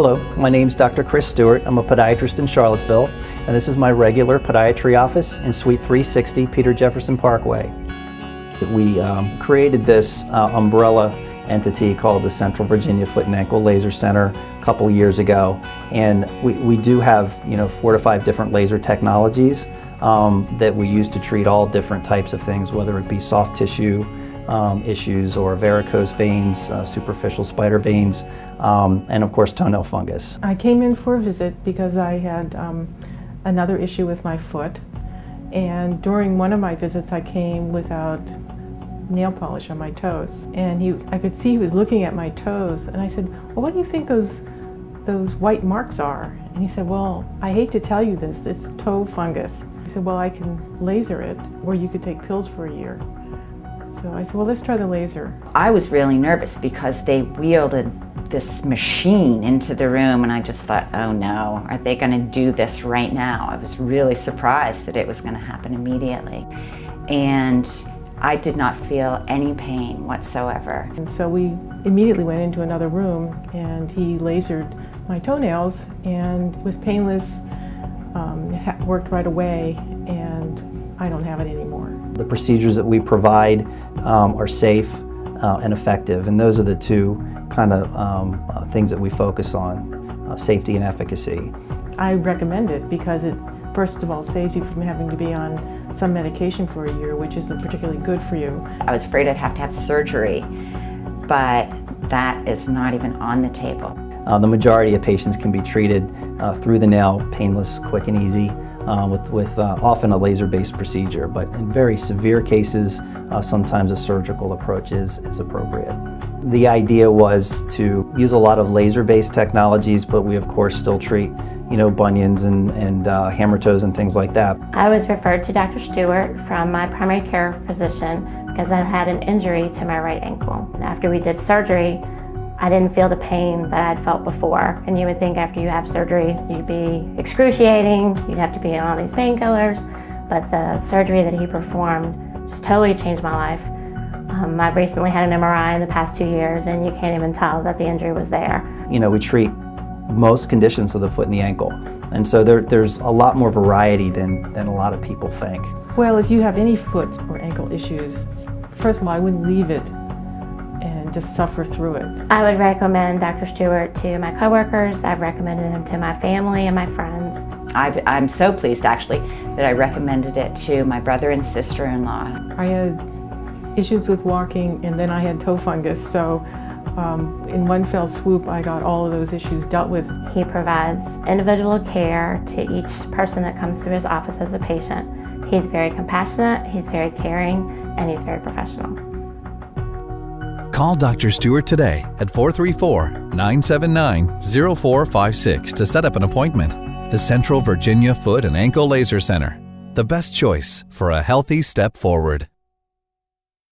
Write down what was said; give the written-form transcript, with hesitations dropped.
Hello, my name's Dr. Chris Stewart. I'm a podiatrist in Charlottesville, and this is my regular podiatry office in Suite 360, Peter Jefferson Parkway. We created this umbrella entity called the Central Virginia Foot and Ankle Laser Center a couple years ago, and we do have 4 to 5 different laser technologies that we use to treat all different types of things, whether it be soft tissue issues or varicose veins, superficial spider veins, and of course toenail fungus. I came in for a visit because I had another issue with my foot, and during one of my visits I came without nail polish on my toes, and I could see he was looking at my toes, and I said, well, what do you think those white marks are? And he said, well, I hate to tell you this, it's toe fungus. I said, well, I can laser it, or you could take pills for a year. So I said, well, let's try the laser. I was really nervous because they wielded this machine into the room, and I just thought, oh no, are they going to do this right now? I was really surprised that it was going to happen immediately. And I did not feel any pain whatsoever. And so we immediately went into another room, and he lasered my toenails, and it was painless, it worked right away, and I don't have it anymore. The procedures that we provide are safe and effective, and those are the two kind of things that we focus on, safety and efficacy. I recommend it because it, first of all, saves you from having to be on some medication for a year, which isn't particularly good for you. I was afraid I'd have to have surgery, but that is not even on the table. The majority of patients can be treated through the nail, painless, quick and easy, with often a laser-based procedure, but in very severe cases, sometimes a surgical approach is appropriate. The idea was to use a lot of laser-based technologies, but we of course still treat bunions and hammer toes and things like that. I was referred to Dr. Stewart from my primary care physician because I had an injury to my right ankle. And after we did surgery, I didn't feel the pain that I'd felt before. And you would think after you have surgery, you'd be excruciating, you'd have to be on all these painkillers. But the surgery that he performed just totally changed my life. I've recently had an MRI in the past 2 years, and you can't even tell that the injury was there. We treat most conditions of the foot and the ankle. And so there's a lot more variety than a lot of people think. Well, if you have any foot or ankle issues, first of all, I wouldn't leave it and just suffer through it. I would recommend Dr. Stewart to my coworkers. I've recommended him to my family and my friends. I'm so pleased actually that I recommended it to my brother and sister-in-law. I had issues with walking, and then I had toe fungus, so in one fell swoop I got all of those issues dealt with. He provides individual care to each person that comes through his office as a patient. He's very compassionate, he's very caring, and he's very professional. Call Dr. Stewart today at 434-979-0456 to set up an appointment. The Central Virginia Foot and Ankle Laser Center, the best choice for a healthy step forward.